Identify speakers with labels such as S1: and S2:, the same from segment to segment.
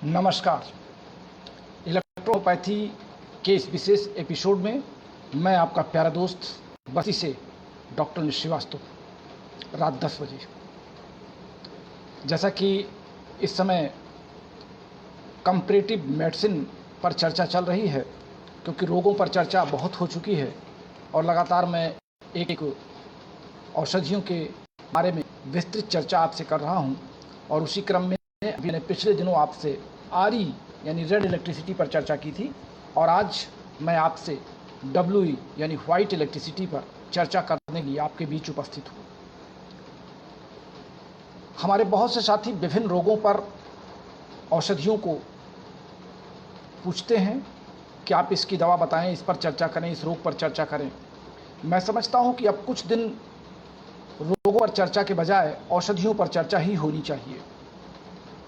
S1: नमस्कार। इलेक्ट्रोपैथी के इस विशेष एपिसोड में मैं आपका प्यारा दोस्त बस्ती से डॉक्टर श्रीवास्तव रात 10 बजे। जैसा कि इस समय कंपैरेटिव मेडिसिन पर चर्चा चल रही है, क्योंकि रोगों पर चर्चा बहुत हो चुकी है और लगातार मैं एक औषधियों के बारे में विस्तृत चर्चा आपसे कर रहा हूं। और उसी क्रम में मैंने पिछले दिनों आपसे आरई यानी रेड इलेक्ट्रिसिटी पर चर्चा की थी और आज मैं आपसे डब्ल्यूई यानी व्हाइट इलेक्ट्रिसिटी पर चर्चा करने के लिए आपके बीच उपस्थित हूँ। हमारे बहुत से साथी विभिन्न रोगों पर औषधियों को पूछते हैं कि आप इसकी दवा बताएं, इस पर चर्चा करें, इस रोग पर चर्चा करें। मैं समझता हूं कि अब कुछ दिन रोगों पर चर्चा के बजाय औषधियों पर चर्चा ही होनी चाहिए।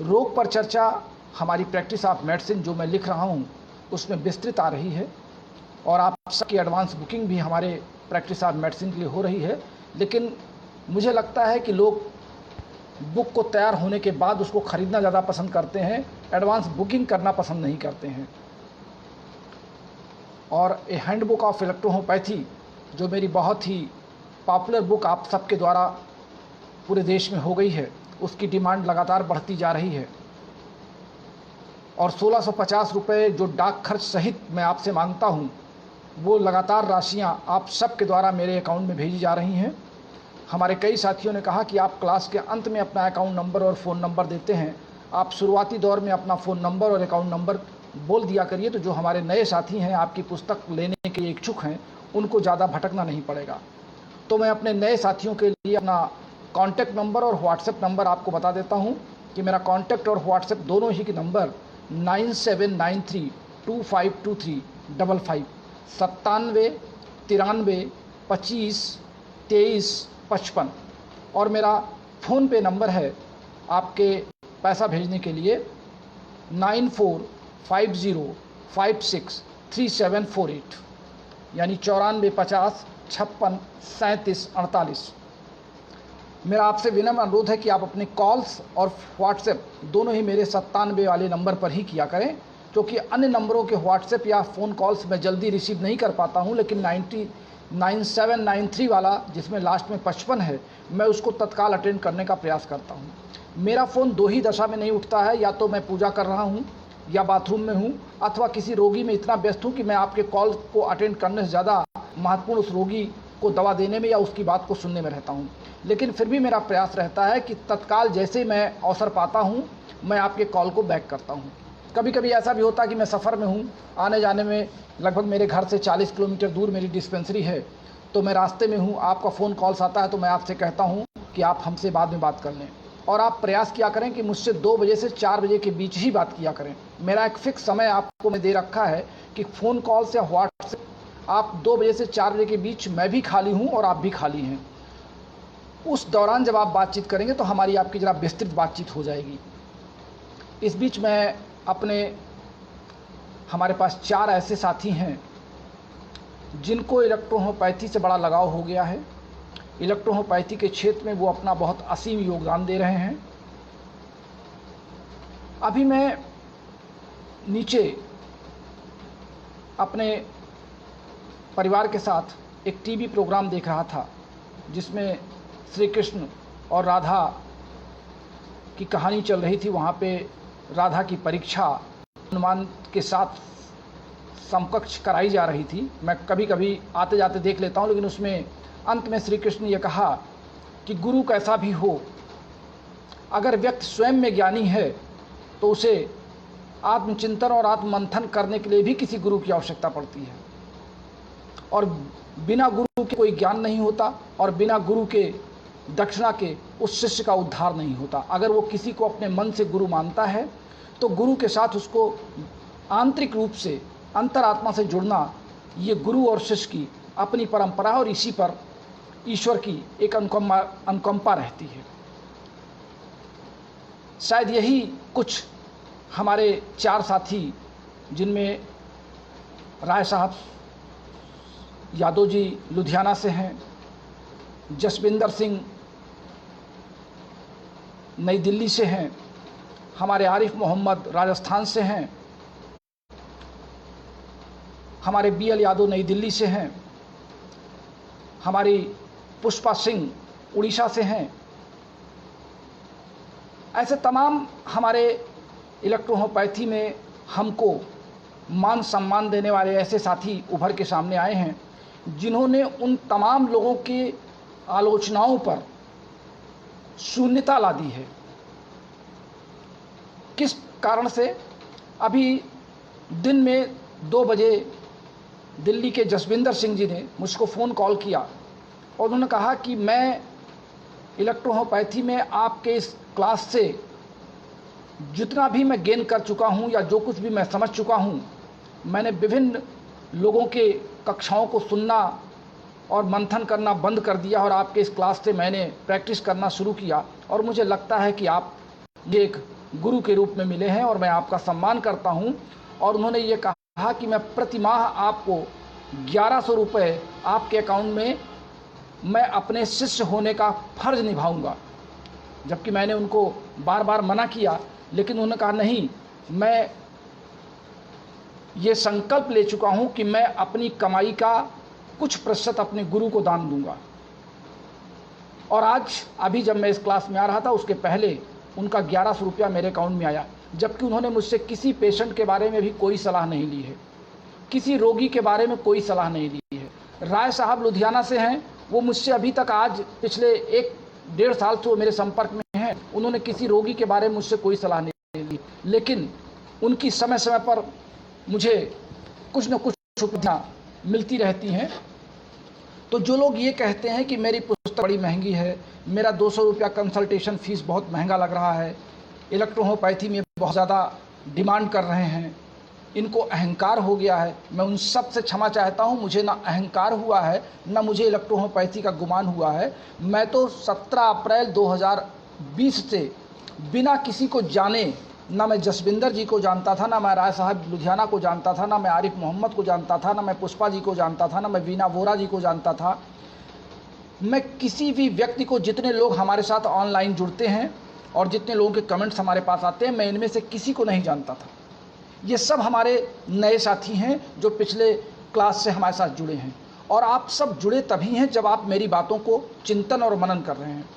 S1: रोग पर चर्चा हमारी प्रैक्टिस ऑफ मेडिसिन जो मैं लिख रहा हूं उसमें विस्तृत आ रही है और आप सबकी एडवांस बुकिंग भी हमारे प्रैक्टिस ऑफ मेडिसिन के लिए हो रही है। लेकिन मुझे लगता है कि लोग बुक को तैयार होने के बाद उसको ख़रीदना ज़्यादा पसंद करते हैं, एडवांस बुकिंग करना पसंद नहीं करते हैं। और ए हैंडबुक ऑफ इलेक्ट्रोहोम्योपैथी जो मेरी बहुत ही पॉपुलर बुक आप सबके द्वारा पूरे देश में हो गई है, उसकी डिमांड लगातार बढ़ती जा रही है और 1650 रुपये जो डाक खर्च सहित मैं आपसे मांगता हूं, वो लगातार राशियां आप सबके द्वारा मेरे अकाउंट में भेजी जा रही हैं। हमारे कई साथियों ने कहा कि आप क्लास के अंत में अपना अकाउंट नंबर और फ़ोन नंबर देते हैं, आप शुरुआती दौर में अपना फ़ोन नंबर और अकाउंट नंबर बोल दिया करिए, तो जो हमारे नए साथी हैं, आपकी पुस्तक लेने के इच्छुक हैं, उनको ज़्यादा भटकना नहीं पड़ेगा। तो मैं अपने नए साथियों के लिए अपना कॉन्टैक्ट नंबर और व्हाट्सएप नंबर आपको बता देता हूं कि मेरा कॉन्टैक्ट और व्हाट्सएप दोनों ही के नंबर 9793252355 9793252355 और मेरा फ़ोन पे नंबर है आपके पैसा भेजने के लिए 9450563748 यानी 9450563748। मेरा आपसे विनम्र अनुरोध है कि आप अपने कॉल्स और व्हाट्सएप दोनों ही मेरे 97 वाले नंबर पर ही किया करें, क्योंकि अन्य नंबरों के व्हाट्सएप या फ़ोन कॉल्स मैं जल्दी रिसीव नहीं कर पाता हूं, लेकिन 9793 वाला जिसमें लास्ट में 55 है, मैं उसको तत्काल अटेंड करने का प्रयास करता हूं। मेरा फ़ोन दो ही दशा में नहीं उठता है, या तो मैं पूजा कर रहा हूं या बाथरूम में हूं, अथवा किसी रोगी में इतना व्यस्त हूं कि मैं आपके कॉल को अटेंड करने से ज़्यादा महत्वपूर्ण उस रोगी को दवा देने में या उसकी बात को सुनने में रहता हूं। लेकिन फिर भी मेरा प्रयास रहता है कि तत्काल जैसे मैं अवसर पाता हूं, मैं आपके कॉल को बैक करता हूं। कभी कभी ऐसा भी होता है कि मैं सफ़र में हूं, आने जाने में लगभग मेरे घर से 40 किलोमीटर दूर मेरी डिस्पेंसरी है, तो मैं रास्ते में हूं, आपका फ़ोन कॉल्स आता है तो मैं आपसे कहता हूं कि आप हमसे बाद में बात कर लें। और आप प्रयास किया करें कि मुझसे 2 बजे से 4 बजे के बीच ही बात किया करें। मेरा एक फ़िक्स समय आपको मैं दे रखा है कि फ़ोन कॉल्स या व्हाट्सएप आप 2 बजे से 4 बजे के बीच मैं भी खाली हूं और आप भी खाली हैं। उस दौरान जब आप बातचीत करेंगे तो हमारी आपकी ज़रा विस्तृत बातचीत हो जाएगी। इस बीच मैं हमारे पास 4 ऐसे साथी हैं जिनको इलेक्ट्रोहोम्योपैथी से बड़ा लगाव हो गया है। इलेक्ट्रोहोम्योपैथी के क्षेत्र में वो अपना बहुत असीम योगदान दे रहे हैं। अभी मैं नीचे अपने परिवार के साथ एक टीवी प्रोग्राम देख रहा था जिसमें श्री कृष्ण और राधा की कहानी चल रही थी। वहाँ पे राधा की परीक्षा हनुमान के साथ समकक्ष कराई जा रही थी। मैं कभी कभी आते जाते देख लेता हूँ, लेकिन उसमें अंत में श्री कृष्ण ने यह कहा कि गुरु कैसा भी हो, अगर व्यक्ति स्वयं में ज्ञानी है तो उसे आत्मचिंतन और आत्ममंथन करने के लिए भी किसी गुरु की आवश्यकता पड़ती है, और बिना गुरु के कोई ज्ञान नहीं होता और बिना गुरु के दक्षिणा के उस शिष्य का उद्धार नहीं होता। अगर वो किसी को अपने मन से गुरु मानता है तो गुरु के साथ उसको आंतरिक रूप से अंतरात्मा से जुड़ना, ये गुरु और शिष्य की अपनी परंपरा और इसी पर ईश्वर की एक अनुकंपा रहती है। शायद यही कुछ हमारे 4 साथी, जिनमें राय साहब यादव जी लुधियाना से हैं, जसविंदर सिंह नई दिल्ली से हैं, हमारे आरिफ मोहम्मद राजस्थान से हैं, हमारे BL यादव नई दिल्ली से हैं, हमारी पुष्पा सिंह उड़ीसा से हैं। ऐसे तमाम हमारे इलेक्ट्रोहोम्योपैथी में हमको मान सम्मान देने वाले ऐसे साथी उभर के सामने आए हैं, जिन्होंने उन तमाम लोगों की आलोचनाओं पर शून्यता ला दी है। किस कारण से? अभी दिन में 2 बजे दिल्ली के जसविंदर सिंह जी ने मुझको फ़ोन कॉल किया और उन्होंने कहा कि मैं इलेक्ट्रोहोम्योपैथी में आपके इस क्लास से जितना भी मैं गेन कर चुका हूं या जो कुछ भी मैं समझ चुका हूं, मैंने विभिन्न लोगों के कक्षाओं को सुनना और मंथन करना बंद कर दिया और आपके इस क्लास से मैंने प्रैक्टिस करना शुरू किया और मुझे लगता है कि आप मुझे एक गुरु के रूप में मिले हैं और मैं आपका सम्मान करता हूं। और उन्होंने ये कहा कि मैं प्रति माह आपको 1100 रुपये आपके अकाउंट में मैं अपने शिष्य होने का फर्ज निभाऊंगा। जबकि मैंने उनको बार बार मना किया, लेकिन उन्होंने कहा नहीं, मैं ये संकल्प ले चुका हूं कि मैं अपनी कमाई का कुछ प्रतिशत अपने गुरु को दान दूंगा। और आज अभी जब मैं इस क्लास में आ रहा था, उसके पहले उनका 1100 रुपया मेरे अकाउंट में आया, जबकि उन्होंने मुझसे किसी पेशेंट के बारे में भी कोई सलाह नहीं ली है, किसी रोगी के बारे में कोई सलाह नहीं ली है। राय साहब लुधियाना से हैं, वो मुझसे अभी तक आज पिछले 1-1.5 साल से वो मेरे संपर्क में हैं। उन्होंने किसी रोगी के बारे में मुझसे कोई सलाह नहीं ली, लेकिन उनकी समय समय पर मुझे कुछ न कुछ सुविधा मिलती रहती हैं। तो जो लोग ये कहते हैं कि मेरी पुस्तक बड़ी महंगी है, मेरा 200 रुपया कंसल्टेशन फ़ीस बहुत महंगा लग रहा है, इलेक्ट्रोहोम्योपैथी में बहुत ज़्यादा डिमांड कर रहे हैं, इनको अहंकार हो गया है, मैं उन सब से क्षमा चाहता हूं। मुझे ना अहंकार हुआ है, ना मुझे इलेक्ट्रोहोम्योपैथी का गुमान हुआ है। मैं तो 17 अप्रैल 2020 से बिना किसी को जाने, ना मैं जसविंदर जी को जानता था, ना मैं राय साहब लुधियाना को जानता था, ना मैं आरिफ मोहम्मद को जानता था, ना मैं पुष्पा जी को जानता था, ना मैं वीना वोरा जी को जानता था। मैं किसी भी व्यक्ति को, जितने लोग हमारे साथ ऑनलाइन जुड़ते हैं और जितने लोगों के कमेंट्स हमारे पास आते हैं, मैं इनमें से किसी को नहीं जानता था। ये सब हमारे नए साथी हैं जो पिछले क्लास से हमारे साथ जुड़े हैं, और आप सब जुड़े तभी हैं जब आप मेरी बातों को चिंतन और मनन कर रहे हैं।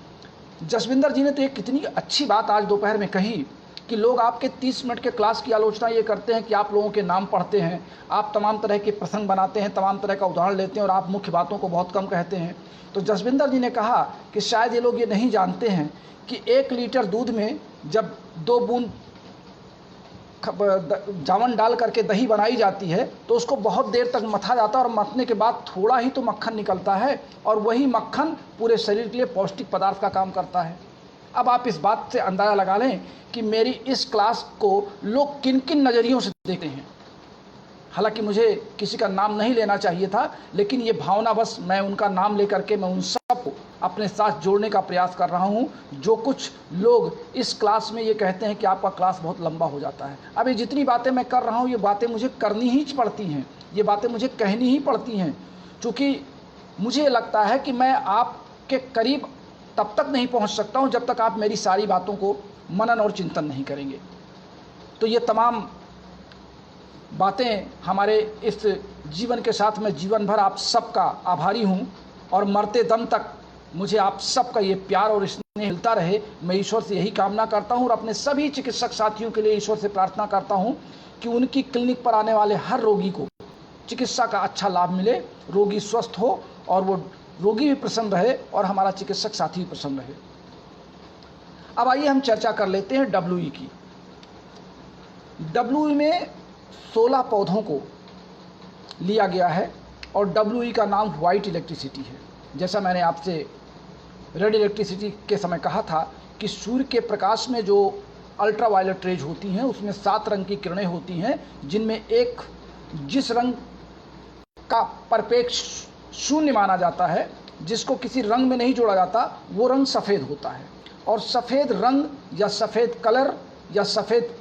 S1: जसविंदर जी ने तो एक कितनी अच्छी बात आज दोपहर में कही कि लोग आपके 30 मिनट के क्लास की आलोचना ये करते हैं कि आप लोगों के नाम पढ़ते हैं, आप तमाम तरह के प्रसंग बनाते हैं, तमाम तरह का उदाहरण लेते हैं और आप मुख्य बातों को बहुत कम कहते हैं। तो जसविंदर जी ने कहा कि शायद ये लोग ये नहीं जानते हैं कि 1 लीटर दूध में जब 2 बूंद जावन डाल करके दही बनाई जाती है तो उसको बहुत देर तक मथा जाता है और मथने के बाद थोड़ा ही तो मक्खन निकलता है, और वही मक्खन पूरे शरीर के लिए पौष्टिक पदार्थ का काम करता है। अब आप इस बात से अंदाज़ा लगा लें कि मेरी इस क्लास को लोग किन किन नज़रियों से देखते हैं। हालांकि मुझे किसी का नाम नहीं लेना चाहिए था, लेकिन ये भावना बस मैं उनका नाम लेकर के मैं उन सबको अपने साथ जोड़ने का प्रयास कर रहा हूँ। जो कुछ लोग इस क्लास में ये कहते हैं कि आपका क्लास बहुत लंबा हो जाता है, अब ये जितनी बातें मैं कर रहा हूँ, ये बातें मुझे करनी ही पड़ती हैं, ये बातें मुझे कहनी ही पड़ती हैं, क्योंकि मुझे लगता है कि मैं आपके करीब तब तक नहीं पहुँच सकता हूँ जब तक आप मेरी सारी बातों को मनन और चिंतन नहीं करेंगे। तो ये तमाम बातें हमारे इस जीवन के साथ मैं जीवन भर आप सबका आभारी हूँ, और मरते दम तक मुझे आप सबका ये प्यार और स्नेह मिलता रहे, मैं ईश्वर से यही कामना करता हूँ। और अपने सभी चिकित्सक साथियों के लिए ईश्वर से प्रार्थना करता हूँ कि उनकी क्लिनिक पर आने वाले हर रोगी को चिकित्सा का अच्छा लाभ मिले, रोगी स्वस्थ हो और वो रोगी भी प्रसन्न रहे और हमारा चिकित्सक साथी भी प्रसन्न रहे। अब आइए हम चर्चा कर लेते हैं WE की। WE में 16 पौधों को लिया गया है और WE का नाम वाइट इलेक्ट्रिसिटी है। जैसा मैंने आपसे रेड इलेक्ट्रिसिटी के समय कहा था कि सूर्य के प्रकाश में जो अल्ट्रावायलेट रेज होती हैं उसमें 7 रंग की किरणें होती हैं, जिनमें एक जिस रंग का परपेक्ष शून्य माना जाता है, जिसको किसी रंग में नहीं जोड़ा जाता, वो रंग सफ़ेद होता है। और सफ़ेद रंग या सफ़ेद कलर या सफ़ेद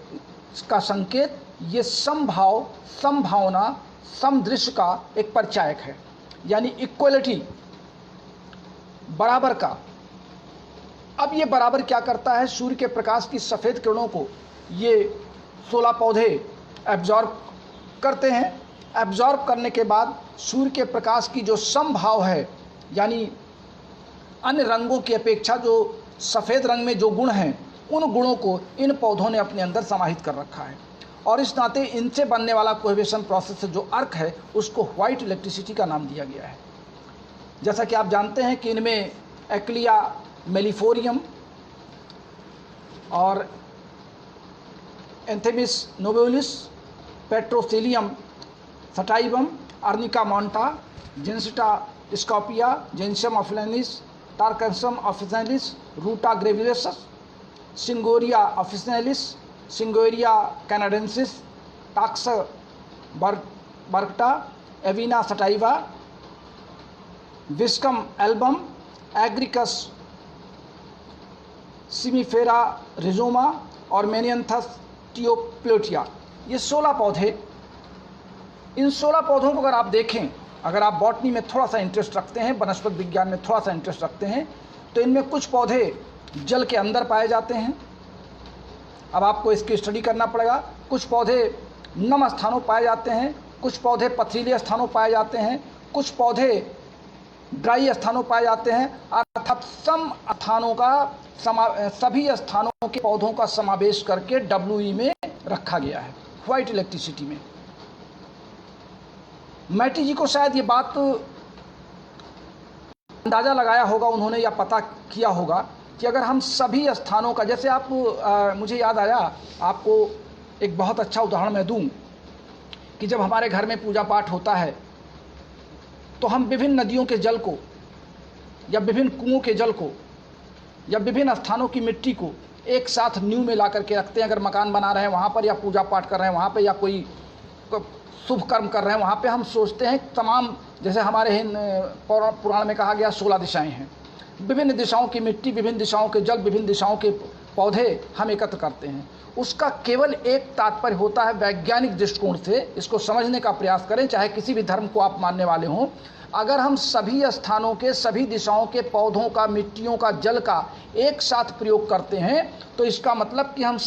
S1: का संकेत ये समभाव, समभावना, समदृश्य का एक परिचायक है, यानी इक्वलिटी, बराबर का, अब ये बराबर क्या करता है, सूर्य के प्रकाश की सफ़ेद किरणों को ये 16 पौधे एब्जॉर्ब करते हैं। एब्जॉर्ब करने के बाद सूर्य के प्रकाश की जो समभाव है, यानी अन्य रंगों की अपेक्षा जो सफ़ेद रंग में जो गुण हैं, उन गुणों को इन पौधों ने अपने अंदर समाहित कर रखा है। और इस नाते इनसे बनने वाला कोहेबिशन प्रोसेस से जो अर्क है उसको व्हाइट इलेक्ट्रिसिटी का नाम दिया गया है। जैसा कि आप जानते हैं कि इनमें एक्लिया मेलिफोरियम और एंथेमिस नोबेलिस, पेट्रोसिलियम सटाइवम, अर्निका मॉन्टा, जेंसिटा स्कॉपिया, जेंसियम ऑफिनेलिस, टार्कसम ऑफिनेलिस, रूटा ग्रेविलेसस, सिंगोरिया ऑफिनेलिस, सिंगोरिया कैनाडेंसिस, टाक्स बर्कटा, एविना सटाइवा, विस्कम एल्बम, एग्रिकस सिमिफेरा रिजोमा और मेनियंथस टियोप्लोटिया। ये 16 पौधे, इन 16 पौधों को अगर आप देखें, अगर आप बॉटनी में थोड़ा सा इंटरेस्ट रखते हैं, वनस्पति विज्ञान में थोड़ा सा इंटरेस्ट रखते हैं, तो इनमें कुछ पौधे जल के अंदर पाए जाते हैं। अब आपको इसकी स्टडी करना पड़ेगा। कुछ पौधे नम स्थानों पाए जाते हैं, कुछ पौधे पथरीले स्थानों पाए जाते हैं, कुछ पौधे ड्राई स्थानों पाए जाते हैं। अर्थात सभी स्थानों के पौधों का समावेश करके WE में रखा गया है, व्हाइट इलेक्ट्रिसिटी में। मैटी जी को शायद ये बात अंदाज़ा लगाया होगा उन्होंने, या पता किया होगा कि अगर हम सभी स्थानों का, जैसे आप मुझे याद आया, आपको एक बहुत अच्छा उदाहरण मैं दूं कि जब हमारे घर में पूजा पाठ होता है तो हम विभिन्न नदियों के जल को या विभिन्न कुओं के जल को या विभिन्न स्थानों की मिट्टी को एक साथ न्यू में ला करके रखते हैं। अगर मकान बना रहे हैं वहाँ पर, या पूजा पाठ कर रहे हैं वहाँ पर, या कोई शुभ कर्म कर रहे हैं वहाँ पे, हम सोचते हैं तमाम, जैसे हमारे पुराण में कहा गया 16 दिशाएं हैं, विभिन्न दिशाओं की मिट्टी, विभिन्न दिशाओं के जल, विभिन्न दिशाओं के पौधे हम एकत्र करते हैं। उसका केवल एक तात्पर्य होता है, वैज्ञानिक दृष्टिकोण से इसको समझने का प्रयास करें, चाहे किसी भी धर्म को आप मानने वाले हों। अगर हम सभी स्थानों के, सभी दिशाओं के पौधों का, मिट्टियों का, जल का एक साथ प्रयोग करते हैं, तो इसका मतलब कि हम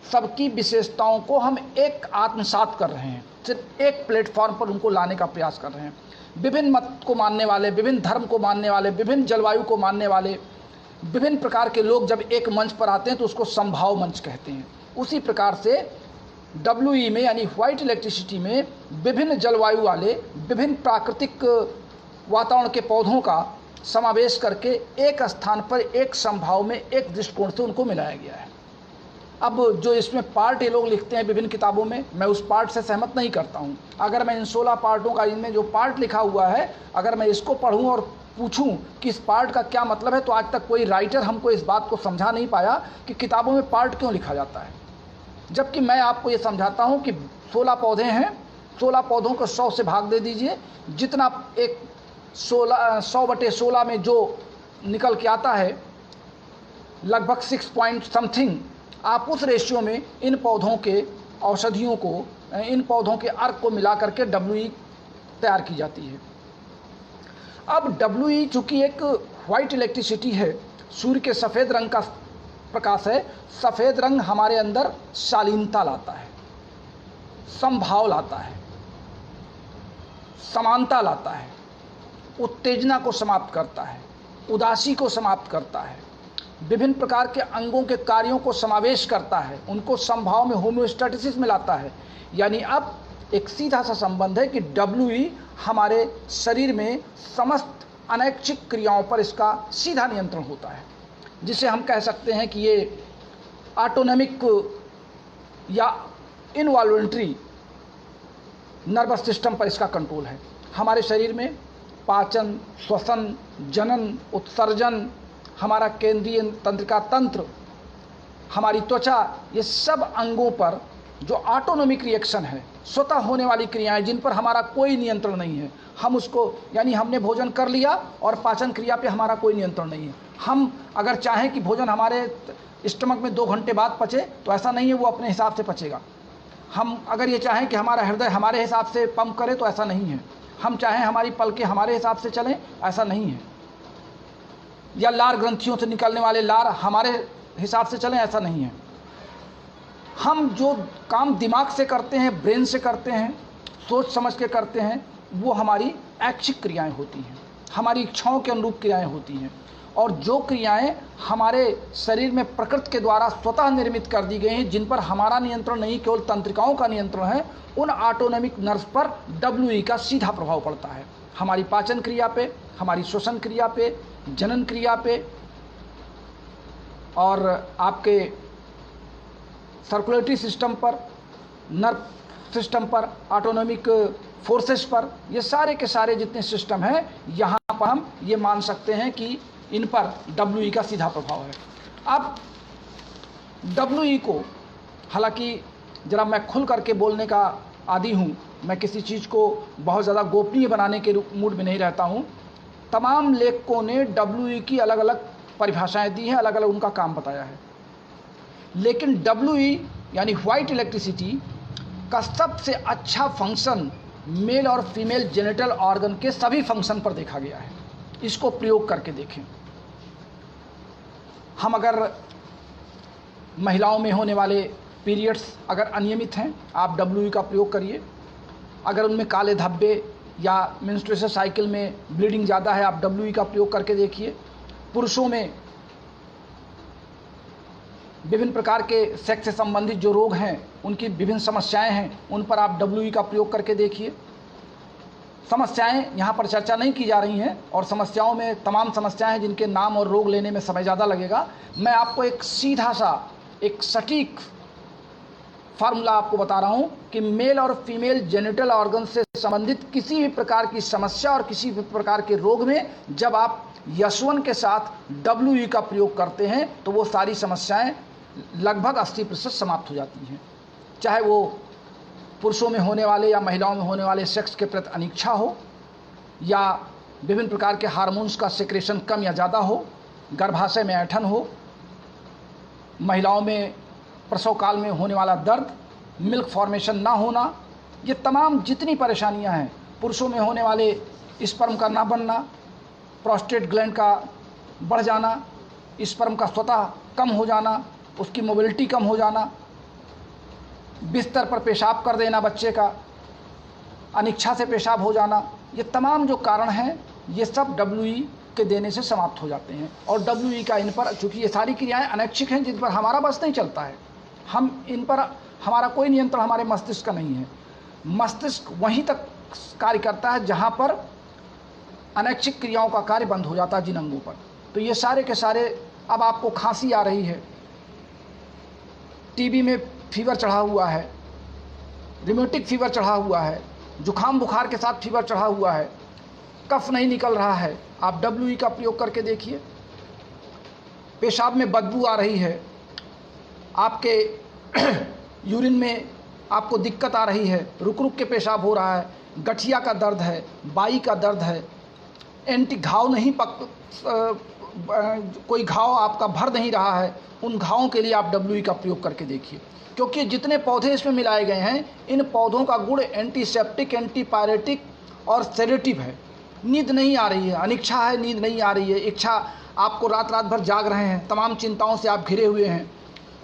S1: सबकी विशेषताओं को हम एक आत्मसात कर रहे हैं, सिर्फ एक प्लेटफॉर्म पर उनको लाने का प्रयास कर रहे हैं। विभिन्न मत को मानने वाले, विभिन्न धर्म को मानने वाले, विभिन्न जलवायु को मानने वाले, विभिन्न प्रकार के लोग जब एक मंच पर आते हैं तो उसको समभाव मंच कहते हैं। उसी प्रकार से WE में, यानी व्हाइट इलेक्ट्रिसिटी में, विभिन्न जलवायु वाले, विभिन्न प्राकृतिक वातावरण के पौधों का समावेश करके एक स्थान पर, एक समभाव में, एक दृष्टिकोण से उनको मिलाया गया है। अब जो इसमें पार्ट ये लोग लिखते हैं विभिन्न किताबों में, मैं उस पार्ट से सहमत नहीं करता हूँ। अगर मैं इन 16 पार्टों का, इनमें जो पार्ट लिखा हुआ है, अगर मैं इसको पढ़ूँ और पूछूं कि इस पार्ट का क्या मतलब है, तो आज तक कोई राइटर हमको इस बात को समझा नहीं पाया कि किताबों में पार्ट क्यों लिखा जाता है। जबकि मैं आपको ये समझाता हूँ कि 16 पौधे हैं, 16 पौधों को 100 से भाग दे दीजिए, जितना एक 100/16 में जो निकल के आता है, लगभग 6 पॉइंट समथिंग, आप उस रेशियो में इन पौधों के औषधियों को, इन पौधों के अर्क को मिला करके WE तैयार की जाती है। अब WE चूँकि एक वाइट इलेक्ट्रिसिटी है, सूर्य के सफ़ेद रंग का प्रकाश है, सफ़ेद रंग हमारे अंदर शालीनता लाता है, समभाव लाता है, समानता लाता है, उत्तेजना को समाप्त करता है, उदासी को समाप्त करता है, विभिन्न प्रकार के अंगों के कार्यों को समावेश करता है, उनको समभाव में, होम्योस्टैटिसिस में लाता है। यानी अब एक सीधा सा संबंध है कि WE हमारे शरीर में समस्त अनैच्छिक क्रियाओं पर इसका सीधा नियंत्रण होता है, जिसे हम कह सकते हैं कि ये ऑटोनॉमिक या इनवॉल्यूंटरी नर्वस सिस्टम पर इसका कंट्रोल है। हमारे शरीर में पाचन, श्वसन, जनन, उत्सर्जन, हमारा केंद्रीय तंत्रिका तंत्र, हमारी त्वचा, ये सब अंगों पर जो ऑटोनॉमिक रिएक्शन है, स्वतः होने वाली क्रियाएं जिन पर हमारा कोई नियंत्रण नहीं है, हम उसको, यानी हमने भोजन कर लिया और पाचन क्रिया पे हमारा कोई नियंत्रण नहीं है। हम अगर चाहें कि भोजन हमारे स्टमक में 2 घंटे बाद पचे, तो ऐसा नहीं है, वो अपने हिसाब से पचेगा। हम अगर ये चाहें कि हमारा हृदय हमारे हिसाब से पंप करे, तो ऐसा नहीं है। हम चाहें हमारी पलकें हमारे हिसाब से चलें, ऐसा नहीं है। या लार ग्रंथियों से निकलने वाले लार हमारे हिसाब से चलें, ऐसा नहीं है। हम जो काम दिमाग से करते हैं, ब्रेन से करते हैं, सोच समझ के करते हैं, वो हमारी ऐच्छिक क्रियाएं होती हैं, हमारी इच्छाओं के अनुरूप क्रियाएं होती हैं। और जो क्रियाएं हमारे शरीर में प्रकृति के द्वारा स्वतः निर्मित कर दी गई हैं, जिन पर हमारा नियंत्रण नहीं, केवल तंत्रिकाओं का नियंत्रण है, उन ऑटोनॉमिक नर्व्स पर WE का सीधा प्रभाव पड़ता है। हमारी पाचन क्रिया पे, हमारी श्वसन क्रिया पे, जनन क्रिया पे और आपके सर्कुलेटरी सिस्टम पर, नर्व सिस्टम पर, ऑटोनॉमिक फोर्सेस पर, ये सारे के सारे जितने सिस्टम हैं, यहाँ पर हम ये मान सकते हैं कि इन पर WE का सीधा प्रभाव है। अब WE को, हालांकि जरा मैं खुल करके बोलने का आदी हूँ, मैं किसी चीज़ को बहुत ज़्यादा गोपनीय बनाने के मूड में नहीं रहता हूँ। तमाम लेखकों ने WE की अलग अलग परिभाषाएं दी हैं, अलग अलग उनका काम बताया है, लेकिन WE यानी व्हाइट इलेक्ट्रिसिटी का सबसे अच्छा फंक्शन मेल और फीमेल जेनिटल ऑर्गन के सभी फंक्शन पर देखा गया है। इसको प्रयोग करके देखें। हम अगर महिलाओं में होने वाले पीरियड्स अगर अनियमित हैं, आप WE का प्रयोग करिए। अगर उनमें काले धब्बे या मेंस्ट्रुएशन साइकिल में ब्लीडिंग ज़्यादा है, आप WE का प्रयोग करके देखिए। पुरुषों में विभिन्न प्रकार के सेक्स से संबंधित जो रोग हैं, उनकी विभिन्न समस्याएं हैं, उन पर आप WE का प्रयोग करके देखिए। समस्याएं यहाँ पर चर्चा नहीं की जा रही हैं, और समस्याओं में तमाम समस्याएं हैं जिनके नाम और रोग लेने में समय ज़्यादा लगेगा। मैं आपको एक सीधा सा, एक सटीक फार्मूला आपको बता रहा हूँ कि मेल और फीमेल जेनिटल ऑर्गन से संबंधित किसी भी प्रकार की समस्या और किसी भी प्रकार के रोग में जब आप यशवन के साथ WE का प्रयोग करते हैं, तो वो सारी समस्याएं लगभग 80% समाप्त हो जाती हैं। चाहे वो पुरुषों में होने वाले या महिलाओं में होने वाले सेक्स के प्रति अनिच्छा हो, या विभिन्न प्रकार के हार्मोन्स का सेक्रेशन कम या ज़्यादा हो, गर्भाशय में ऐंठन हो, महिलाओं में प्रसव काल में होने वाला दर्द, मिल्क फॉर्मेशन ना होना, ये तमाम जितनी परेशानियां हैं, पुरुषों में होने वाले स्पर्म का ना बनना, प्रोस्टेट ग्लैंड का बढ़ जाना, स्पर्म का स्वतः कम हो जाना, उसकी मोबिलिटी कम हो जाना, बिस्तर पर पेशाब कर देना बच्चे का, अनिच्छा से पेशाब हो जाना, ये तमाम जो कारण हैं, ये सब WE के देने से समाप्त हो जाते हैं। और WE का इन पर, चूँकि ये सारी क्रियाएं अनैच्छिक हैं जिन पर हमारा बस नहीं चलता है, हम इन पर, हमारा कोई नियंत्रण हमारे मस्तिष्क का नहीं है। मस्तिष्क वहीं तक कार्य करता है जहाँ पर अनैच्छिक क्रियाओं का कार्य बंद हो जाता है जिन अंगों पर। तो ये सारे के सारे, अब आपको खांसी आ रही है, TB में फीवर चढ़ा हुआ है, रिमेटिक फीवर चढ़ा हुआ है, जुखाम बुखार के साथ फीवर चढ़ा हुआ है, कफ नहीं निकल रहा है, आप WE का प्रयोग करके देखिए। पेशाब में बदबू आ रही है, आपके यूरिन में आपको दिक्कत आ रही है, रुक रुक के पेशाब हो रहा है, गठिया का दर्द है, बाई का दर्द है, एंटी घाव नहीं कोई घाव आपका भर नहीं रहा है, उन घावों के लिए आप WE का प्रयोग करके देखिए। क्योंकि जितने पौधे इसमें मिलाए गए हैं, इन पौधों का गुण एंटीसेप्टिक, एंटीपायरेटिक और सेडेटिव है। नींद नहीं आ रही है, अनिच्छा है, नींद नहीं आ रही है, इच्छा, आपको रात रात भर जाग रहे हैं, तमाम चिंताओं से आप घिरे हुए हैं,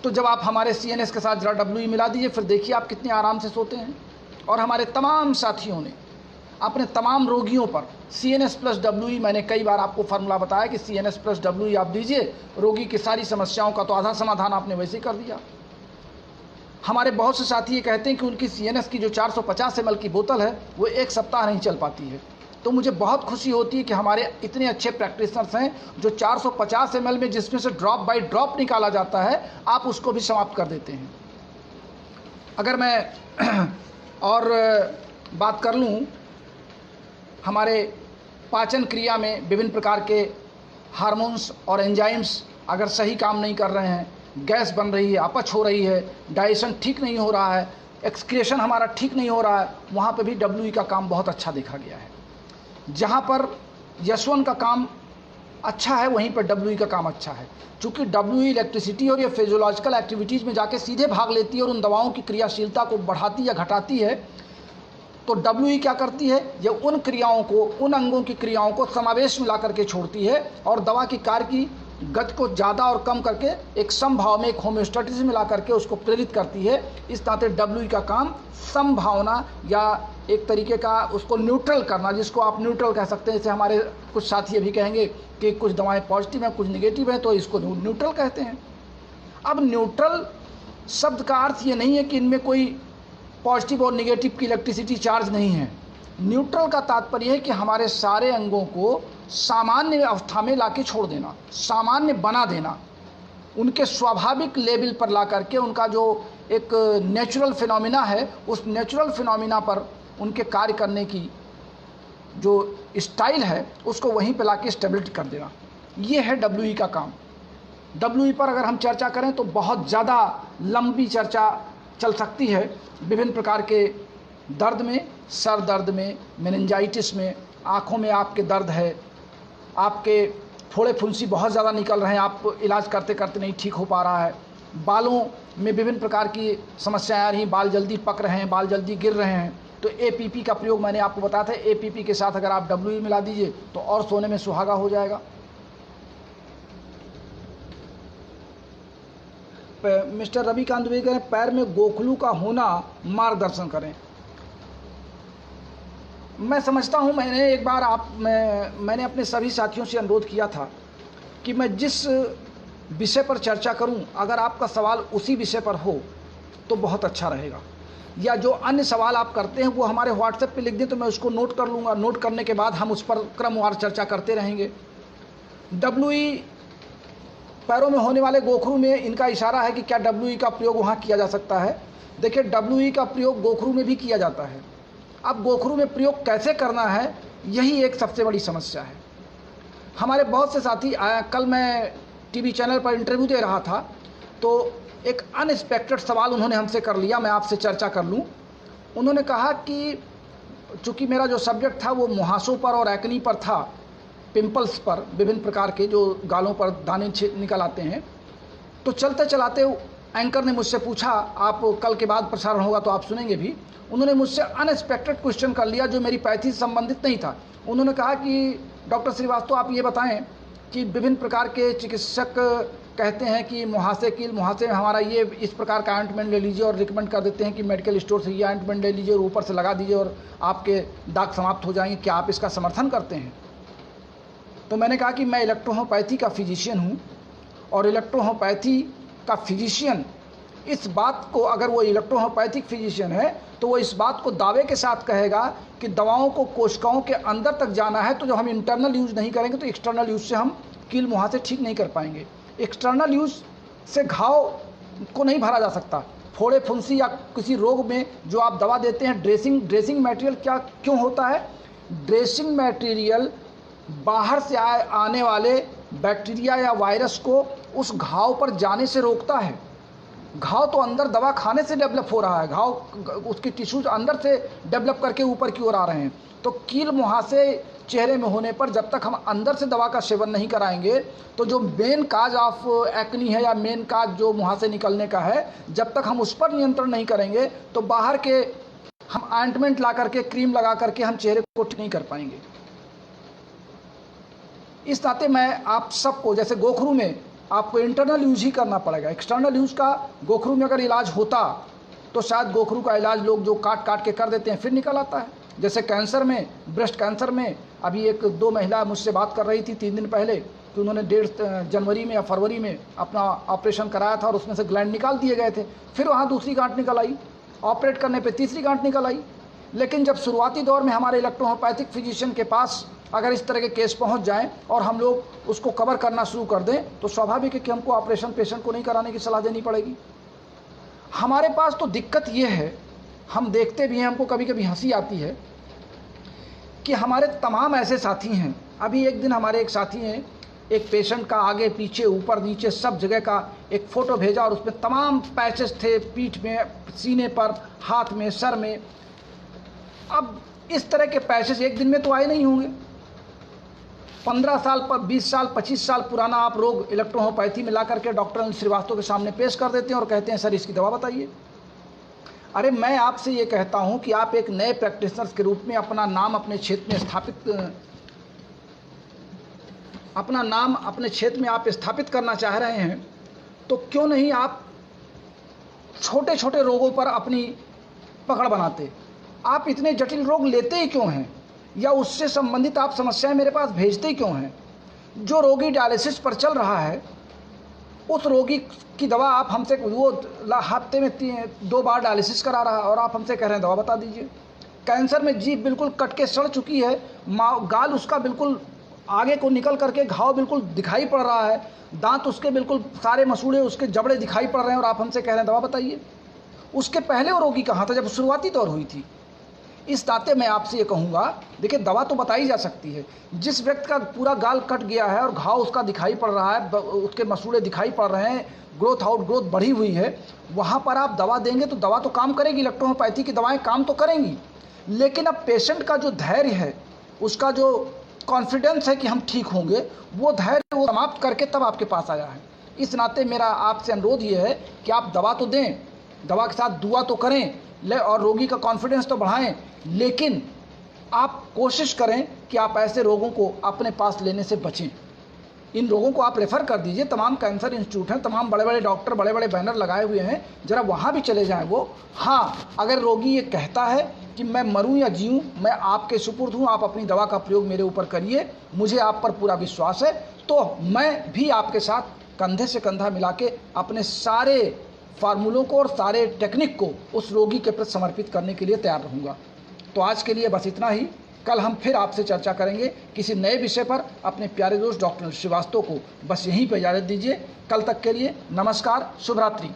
S1: तो जब आप हमारे CNS के साथ जरा WE मिला दीजिए, फिर देखिए आप कितने आराम से सोते हैं। और हमारे तमाम साथियों ने अपने तमाम रोगियों पर CNS प्लस WE, मैंने कई बार आपको फार्मूला बताया कि CNS प्लस WE आप दीजिए, रोगी की सारी समस्याओं का तो आधा समाधान आपने वैसे ही कर दिया। हमारे बहुत से साथी ये कहते हैं कि उनकी CNS की जो 450 ml की बोतल है, वो एक सप्ताह नहीं चल पाती है। तो मुझे बहुत खुशी होती है कि हमारे इतने अच्छे प्रैक्टिशनर्स हैं जो 450 ml में, जिसमें से ड्रॉप बाय ड्रॉप निकाला जाता है, आप उसको भी समाप्त कर देते हैं। अगर मैं और बात कर लूँ, हमारे पाचन क्रिया में विभिन्न प्रकार के हार्मोन्स और एंजाइम्स अगर सही काम नहीं कर रहे हैं, गैस बन रही है, अपच हो रही है, डाइजेशन ठीक नहीं हो रहा है, एक्सक्रीशन हमारा ठीक नहीं हो रहा है, वहाँ पे भी WE का काम बहुत अच्छा देखा गया है। जहाँ पर यशवन का काम अच्छा है, वहीं पर WE का काम अच्छा है। चूँकि WE इलेक्ट्रिसिटी और ये फिजियोलॉजिकल एक्टिविटीज़ में जाके सीधे भाग लेती है और उन दवाओं की क्रियाशीलता को बढ़ाती या घटाती है, तो डब्ल्यूई क्या करती है, ये उन क्रियाओं को, उन अंगों की क्रियाओं को समावेश में ला करके छोड़ती है और दवा की कार्य की गति को ज़्यादा और कम करके एक समभाव में, एक होम्योस्टेटिस में ला करके उसको प्रेरित करती है। इस नाते डब्ल्यूई का काम समभावना या एक तरीके का उसको न्यूट्रल करना, जिसको आप न्यूट्रल कह सकते हैं। जैसे हमारे कुछ साथी अभी कहेंगे कि कुछ दवाएं पॉजिटिव हैं, कुछ निगेटिव हैं, तो इसको न्यूट्रल कहते हैं। अब न्यूट्रल शब्द का अर्थ ये नहीं है कि इनमें कोई पॉजिटिव और निगेटिव की इलेक्ट्रिसिटी चार्ज नहीं है। न्यूट्रल का तात्पर्य है कि हमारे सारे अंगों को सामान्य अवस्था में लाके छोड़ देना, सामान्य बना देना, उनके स्वाभाविक लेवल पर ला करके उनका जो एक नेचुरल फिनोमिना है, उस नेचुरल फिनोमिना पर उनके कार्य करने की जो स्टाइल है उसको वहीं पे लाके स्टेबिलिटी कर देना। ये है डब्ल्यूई का काम। डब्ल्यूई पर अगर हम चर्चा करें तो बहुत ज़्यादा लंबी चर्चा चल सकती है। विभिन्न प्रकार के दर्द में, सर दर्द में, मेनिंजाइटिस में, आँखों में आपके दर्द है, आपके फोड़े फुंसी बहुत ज़्यादा निकल रहे हैं, आप इलाज करते करते नहीं ठीक हो पा रहा है, बालों में विभिन्न प्रकार की समस्याएं आ रही, बाल जल्दी पक रहे हैं, बाल जल्दी गिर रहे हैं, तो एपीपी का प्रयोग मैंने आपको बताया था। एपीपी के साथ अगर आप डब्ल्यूई मिला दीजिए तो और सोने में सुहागा हो जाएगा। मिस्टर रविकांत द्विवेदी कह रहे हैं पैर में गोखलू का होना मार्गदर्शन करें। मैं समझता हूं, मैंने एक बार मैंने अपने सभी साथियों से अनुरोध किया था कि मैं जिस विषय पर चर्चा करूं, अगर आपका सवाल उसी विषय पर हो तो बहुत अच्छा रहेगा, या जो अन्य सवाल आप करते हैं वो हमारे व्हाट्सएप पे लिख दें तो मैं उसको नोट कर लूँगा। नोट करने के बाद हम उस पर क्रमवार चर्चा करते रहेंगे। डब्ल्यूई पैरों में होने वाले गोखरू में इनका इशारा है कि क्या डब्ल्यूई का प्रयोग वहाँ किया जा सकता है। देखिए, डब्ल्यूई का प्रयोग गोखरू में भी किया जाता है। अब गोखरू में प्रयोग कैसे करना है, यही एक सबसे बड़ी समस्या है। हमारे बहुत से साथी, कल मैं टीवी चैनल पर इंटरव्यू दे रहा था तो एक अनएक्सपेक्टेड सवाल उन्होंने हमसे कर लिया, मैं आपसे चर्चा कर लूँ। उन्होंने कहा कि चूँकि मेरा जो सब्जेक्ट था वो मुहासों पर और एक्नी पर था, पिंपल्स पर, विभिन्न प्रकार के जो गालों पर दाने निकल आते हैं, तो चलते चलाते एंकर ने मुझसे पूछा, आप कल के बाद प्रसारण होगा तो आप सुनेंगे भी, उन्होंने मुझसे अनएक्सपेक्टेड क्वेश्चन कर लिया जो मेरी पैथी से संबंधित नहीं था। उन्होंने कहा कि डॉक्टर श्रीवास्तव, आप ये बताएं कि विभिन्न प्रकार के चिकित्सक कहते हैं कि मुहासे में हमारा ये इस प्रकार का ऑइंटमेंट ले लीजिए और रिकमेंड कर देते हैं कि मेडिकल स्टोर से ये ऑइंटमेंट ले लीजिए और ऊपर से लगा दीजिए और आपके दाग समाप्त हो जाएंगे, क्या आप इसका समर्थन करते हैं? तो मैंने कहा कि मैं इलेक्ट्रोहोम्योपैथी का फिजिशियन हूँ और इलेक्ट्रोहोम्योपैथी का फिजिशियन इस बात को, अगर वो इलेक्ट्रोहोम्योपैथिक फिजिशियन है तो वो इस बात को दावे के साथ कहेगा कि दवाओं को कोशिकाओं के अंदर तक जाना है, तो जब हम इंटरनल यूज नहीं करेंगे तो एक्सटर्नल यूज से हम कील मुहासे ठीक नहीं कर पाएंगे। एक्सटर्नल यूज से घाव को नहीं भरा जा सकता। फोड़े फुंसी या किसी रोग में जो आप दवा देते हैं, ड्रेसिंग मटेरियल क्यों होता है? ड्रेसिंग मटेरियल बाहर से आने वाले बैक्टीरिया या वायरस को उस घाव पर जाने से रोकता है। घाव तो अंदर दवा खाने से डेवलप हो रहा है, घाव उसकी टिश्यूज अंदर से डेवलप करके ऊपर की ओर आ रहे हैं। तो कील मुहासे चेहरे में होने पर जब तक हम अंदर से दवा का सेवन नहीं कराएंगे तो जो मेन काज ऑफ एक्नी है या मेन काज जो मुहासे निकलने का है, जब तक हम उस पर नियंत्रण नहीं करेंगे तो बाहर के हम ऑइंटमेंट ला करके, क्रीम लगा करके हम चेहरे को ठीक नहीं कर पाएंगे। इस नाते मैं आप सबको, जैसे गोखरू में आपको इंटरनल यूज ही करना पड़ेगा, एक्सटर्नल यूज का गोखरू में अगर इलाज होता तो शायद गोखरू का इलाज लोग जो काट के कर देते हैं फिर निकल आता है। जैसे कैंसर में, ब्रेस्ट कैंसर में, अभी एक दो महिला मुझसे बात कर रही थी 3 दिन पहले कि उन्होंने 1.5 जनवरी में या फरवरी में अपना ऑपरेशन कराया था और उसमें से ग्लैंड निकाल दिए गए थे, फिर वहाँ दूसरी गांठ निकल आई, ऑपरेट करने पे तीसरी गांठ निकल आई। लेकिन जब शुरुआती दौर में हमारे इलेक्ट्रोहोम्योपैथिक फिजिशियन के पास अगर इस तरह के केस पहुंच जाएं और हम लोग उसको कवर करना शुरू कर दें तो स्वाभाविक है कि हमको ऑपरेशन पेशेंट को नहीं कराने की सलाह देनी पड़ेगी। हमारे पास तो दिक्कत ये है, हम देखते भी हैं, हमको कभी कभी हंसी आती है कि हमारे तमाम ऐसे साथी हैं। अभी एक दिन हमारे एक साथी हैं, एक पेशेंट का आगे पीछे ऊपर नीचे सब जगह का एक फ़ोटो भेजा और उसमें तमाम पैचेस थे, पीठ में, सीने पर, हाथ में, सर में। अब इस तरह के पैचेस एक दिन में तो आए नहीं होंगे। 15 साल पर 20 साल 25 साल पुराना आप रोग इलेक्ट्रोहोम्योपैथी में ला करके डॉक्टर अनिल श्रीवास्तव के सामने पेश कर देते हैं और कहते हैं सर इसकी दवा बताइए। अरे मैं आपसे ये कहता हूँ कि आप एक नए प्रैक्टिशनर्स के रूप में अपना नाम अपने क्षेत्र में आप स्थापित करना चाह रहे हैं, तो क्यों नहीं आप छोटे छोटे रोगों पर अपनी पकड़ बनाते। आप इतने जटिल रोग लेते ही क्यों हैं, या उससे संबंधित आप समस्याएं मेरे पास भेजते ही क्यों हैं। जो रोगी डायलिसिस पर चल रहा है, उस रोगी की दवा आप हमसे, वो हफ्ते में 2 बार डायलिसिस करा रहा है और आप हमसे कह रहे हैं दवा बता दीजिए। कैंसर में जीभ बिल्कुल कट के सड़ चुकी है, गाल उसका बिल्कुल आगे को निकल करके घाव बिल्कुल दिखाई पड़ रहा है, दांत उसके बिल्कुल सारे मसूड़े उसके जबड़े दिखाई पड़ रहे हैं और आप हमसे कह रहे हैं दवा बताइए। उसके पहले वो रोगी कहाँ था जब शुरुआती दौर हुई थी। इस नाते मैं आपसे ये कहूँगा, देखिए दवा तो बताई जा सकती है। जिस व्यक्ति का पूरा गाल कट गया है और घाव उसका दिखाई पड़ रहा है, उसके मसूड़े दिखाई पड़ रहे हैं, ग्रोथ आउट ग्रोथ बढ़ी हुई है, वहाँ पर आप दवा देंगे तो दवा तो काम करेगी, इलेक्ट्रोहोम्योपैथी की दवाएं काम तो करेंगी। लेकिन अब पेशेंट का जो धैर्य है, उसका जो कॉन्फिडेंस है कि हम ठीक होंगे, वो धैर्य वो समाप्त करके तब आपके पास आया है। इस नाते मेरा आपसे अनुरोध ये है कि आप दवा तो दें, दवा के साथ दुआ तो करें और रोगी का कॉन्फिडेंस तो बढ़ाएं, लेकिन आप कोशिश करें कि आप ऐसे रोगों को अपने पास लेने से बचें। इन रोगों को आप रेफ़र कर दीजिए। तमाम कैंसर इंस्टीट्यूट हैं, तमाम बड़े बड़े डॉक्टर बड़े बड़े बैनर लगाए हुए हैं, ज़रा वहाँ भी चले जाएं वो। हाँ, अगर रोगी ये कहता है कि मैं मरूं या जीऊं, मैं आपके सुपुर्द हूँ, आप अपनी दवा का प्रयोग मेरे ऊपर करिए, मुझे आप पर पूरा विश्वास है, तो मैं भी आपके साथ कंधे से कंधा मिला के अपने सारे फार्मूलों को और सारे टेक्निक को उस रोगी के प्रति समर्पित करने के लिए तैयार रहूँगा। तो आज के लिए बस इतना ही। कल हम फिर आपसे चर्चा करेंगे किसी नए विषय पर। अपने प्यारे दोस्त डॉक्टर श्रीवास्तव को बस यहीं पर इजाज़त दीजिए। कल तक के लिए नमस्कार, शुभ रात्रि।